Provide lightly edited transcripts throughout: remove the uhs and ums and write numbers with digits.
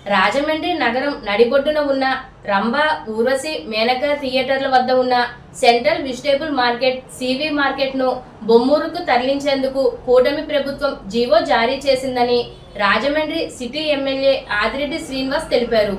రాజమండ్రి నగరం నడిబొడ్డున ఉన్న రంభా, ఊర్వశి, మేనక థియేటర్ల వద్ద ఉన్న సెంట్రల్ వెజిటేబుల్ మార్కెట్ సివి మార్కెట్ను బొమ్మూరుకు తరలించేందుకు కూటమి ప్రభుత్వం జీవో జారీ చేసిందని రాజమండ్రి సిటీ ఎమ్మెల్యే ఆదిరెడ్డి శ్రీనివాస్ తెలిపారు.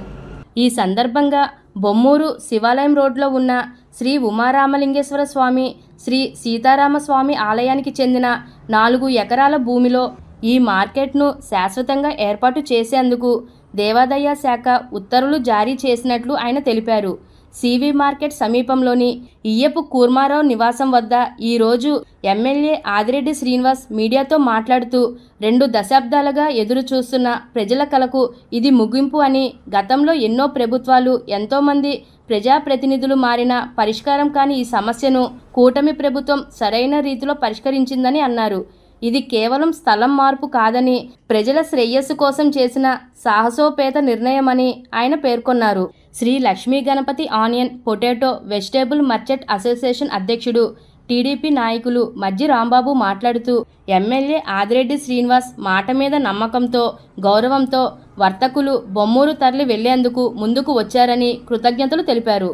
ఈ సందర్భంగా బొమ్మూరు శివాలయం రోడ్లో ఉన్న శ్రీ ఉమారామలింగేశ్వర స్వామి, శ్రీ సీతారామస్వామి ఆలయానికి చెందిన 4 ఎకరాల భూమిలో ఈ మార్కెట్ను శాశ్వతంగా ఏర్పాటు చేసేందుకు దేవాదాయ శాఖ ఉత్తర్వులు జారీ చేసినట్లు ఆయన తెలిపారు. సివి మార్కెట్ సమీపంలోని ఇయ్యపు కూర్మారావు నివాసం వద్ద ఈరోజు ఎమ్మెల్యే ఆదిరెడ్డి శ్రీనివాస్ మీడియాతో మాట్లాడుతూ 2 దశాబ్దాలుగా ఎదురు చూస్తున్న ప్రజల కలకు ఇది ముగింపు అని, గతంలో ఎన్నో ప్రభుత్వాలు, ఎంతోమంది ప్రజాప్రతినిధులు మారిన పరిష్కారం కాని ఈ సమస్యను కూటమి ప్రభుత్వం సరైన రీతిలో పరిష్కరించిందని అన్నారు. ఇది కేవలం స్థలం మార్పు కాదని, ప్రజల శ్రేయస్సు కోసం చేసిన సాహసోపేత నిర్ణయమని ఆయన పేర్కొన్నారు. Shri Lakshmi Ganapathi onion, potato, vegetable merchant association అధ్యక్షుడు, టీడీపీ నాయకులు మజ్జి రాంబాబు మాట్లాడుతూ ఎమ్మెల్యే ఆదిరెడ్డి శ్రీనివాస్ మాట మీద నమ్మకంతో, గౌరవంతో వర్తకులు బొమ్మూరు తరలి వెళ్లేందుకు ముందుకు వచ్చారని కృతజ్ఞతలు తెలిపారు.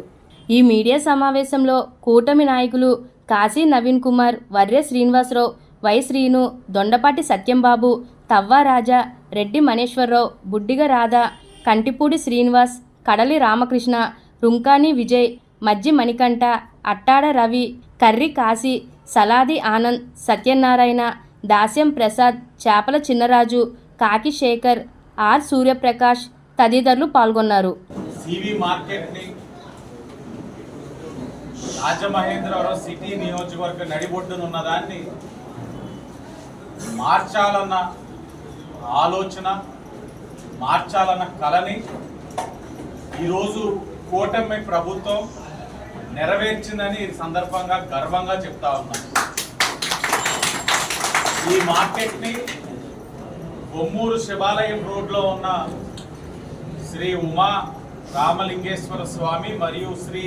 ఈ మీడియా సమావేశంలో కూటమి నాయకులు కాశీ నవీన్ కుమార్, వర్రె శ్రీనివాసరావు, వై శ్రీను, దొండపాటి సత్యంబాబు, తవ్వా రాజా, రెడ్డి మనేశ్వరరావు, బుడ్డిగ రాధా, కంటిపూడి శ్రీనివాస్, కడలి రామకృష్ణ, రుంకాని విజయ్, మజ్జి మణికంఠ, అట్టాడ రవి, కర్రి కాశీ, సలాది ఆనంద్, సత్యనారాయణ, దాస్యం ప్రసాద్, చేపల చిన్నరాజు, కాకి శేఖర్, ఆర్ సూర్యప్రకాష్ తదితరులు పాల్గొన్నారు. సివి మార్కెట్ని రాజమహేంద్రవరం సిటీ నియోజకవర్గ నడిబొడ్డున ఉన్నదాన్ని మార్చాలన్న ఆలోచన, మార్చాలన్న కలని ఈరోజు కూటమి ప్రభుత్వం నెరవేర్చిందని ఈ సందర్భంగా గర్వంగా చెప్తా ఉన్నాం. ఈ మార్కెట్ని బొమ్మూరు శివాలయం రోడ్లో ఉన్న శ్రీ ఉమా రామలింగేశ్వర స్వామి మరియు శ్రీ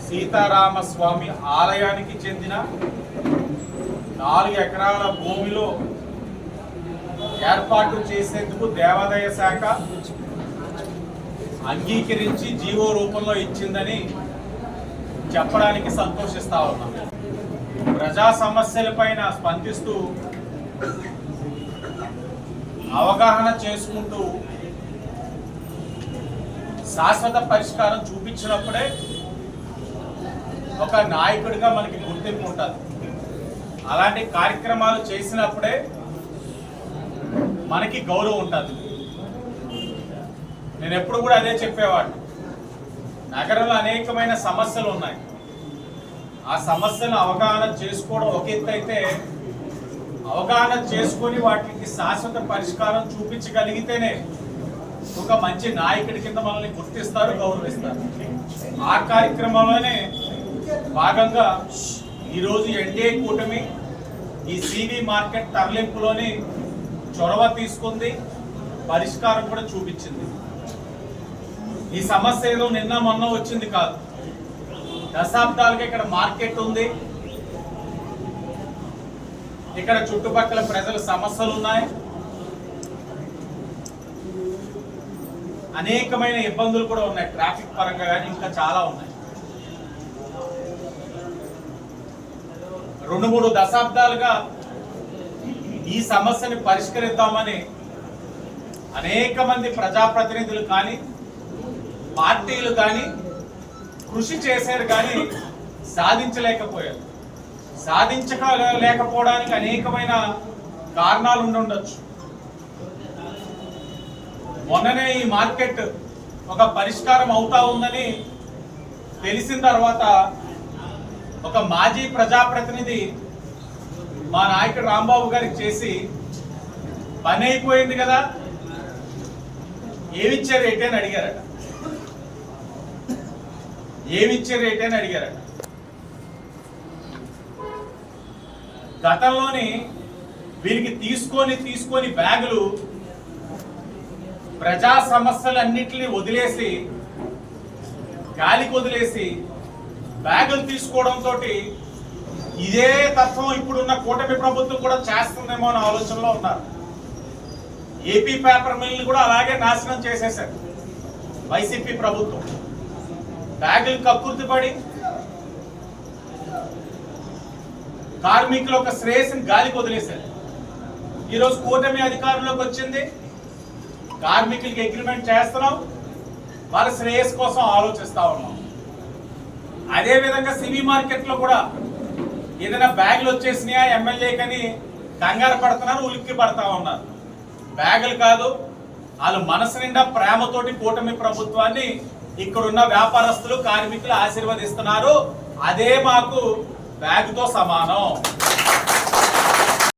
సీతారామస్వామి ఆలయానికి చెందిన 4 ఎకరాల భూమిలో ఏర్పాటు చేసేందుకు దేవాదాయ శాఖ అంగీకరించి జీవో రూపంలో ఇచ్చిందని చెప్పడానికి సంతోషిస్తా ఉన్నాం. ప్రజా సమస్యలపైన స్పందిస్తూ, అవగాహన చేసుకుంటూ శాశ్వత పరిష్కారం చూపించినప్పుడే ఒక నాయకుడిగా మనకి గుర్తింపు ఉంటుంది. అలాంటి కార్యక్రమాలు చేసినప్పుడే మనకి గౌరవం ఉంటుంది. నేను ఎప్పుడు కూడా అదే చెప్పేవాడిని. నగరంలో అనేకమైన సమస్యలు ఉన్నాయి. ఆ సమస్యలను అవగాహన చేసుకోవడం ఒక ఎత్తు అయితే, అవగాహన చేసుకొని వాటికి శాశ్వత పరిష్కారం చూపించగలిగితేనే ఒక మంచి నాయకుడి కింద మనల్ని గుర్తిస్తారు, గౌరవిస్తారు. ఆ కార్యక్రమంలోనే భాగంగా ఈరోజు ఎన్డీఏ కూటమి ఈ సివి మార్కెట్ తరలింపులోని చొరవ తీసుకుంది, పరిష్కారం కూడా చూపించింది. ఈ సమస్య ఏదో నిన్న మొన్న వచ్చింది కాదు. దశాబ్దాలుగా ఇక్కడ మార్కెట్ ఉంది. ఇక్కడ చుట్టుపక్కల ప్రజల సమస్యలు ఉన్నాయి. అనేకమైన ఇబ్బందులు కూడా ఉన్నాయి. ట్రాఫిక్ పరంగా కానీ ఇంకా చాలా ఉన్నాయి. 2-3 దశాబ్దాలుగా ఈ సమస్యని పరిష్కరిద్దామని అనేక మంది ప్రజాప్రతినిధులు కానీ, పార్టీలు కానీ కృషి చేశారు, కానీ సాధించలేకపోయారు. సాధించలేకపోవడానికి అనేకమైన కారణాలు ఉండొచ్చు. మొన్ననే ఈ మార్కెట్ ఒక పరిష్కారం అవుతా ఉందని తెలిసిన తర్వాత ఒక మాజీ ప్రజాప్రతినిధి మా నాయకుడు రాంబాబు గారికి చేసి, పని అయిపోయింది కదా, ఏమిచ్చే రేట్ అని అడిగారట. ఏమిచ్చే రేట్ అని అడిగారట. గతంలోని వీరికి తీసుకొని బ్యాగులు ప్రజా సమస్యలన్నింటినీ వదిలేసి, గాలికి వదిలేసి బ్యాగులు తీసుకోవడంతో ఇదే తత్వం ఇప్పుడున్న కూటమి ప్రభుత్వం కూడా చేస్తుందేమో అనే ఆలోచనలో ఉన్నారు. ఏపీ పేపర్ మిల్ని కూడా అలాగే నాశనం చేసేశారు వైసీపీ ప్రభుత్వం. బ్యాగులు కక్కుర్తిపడి కార్మికుల ఒక శ్రేయస్సుని గాలికి వదిలేశారు. ఈరోజు కూటమి అధికారంలోకి వచ్చింది, కార్మికులకి అగ్రిమెంట్ చేస్తున్నాం, వాళ్ళ శ్రేయస్ కోసం ఆలోచిస్తా ఉన్నాం. అదేవిధంగా సివి మార్కెట్లో కూడా ఏదైనా బ్యాగులు వచ్చేసినాయా ఎమ్మెల్యేకని కంగారు పడుతున్నారు, ఉలిక్కి పడతా ఉన్నారు. బ్యాగులు కాదు, వాళ్ళు మనసు నిండా ప్రేమతోటి కూటమి ప్రభుత్వాన్ని ఇక్కడున్న వ్యాపారస్తులు కార్మికులు ఆశీర్వదిస్తున్నారు. అదే మాకు బ్యాగుతో సమానం.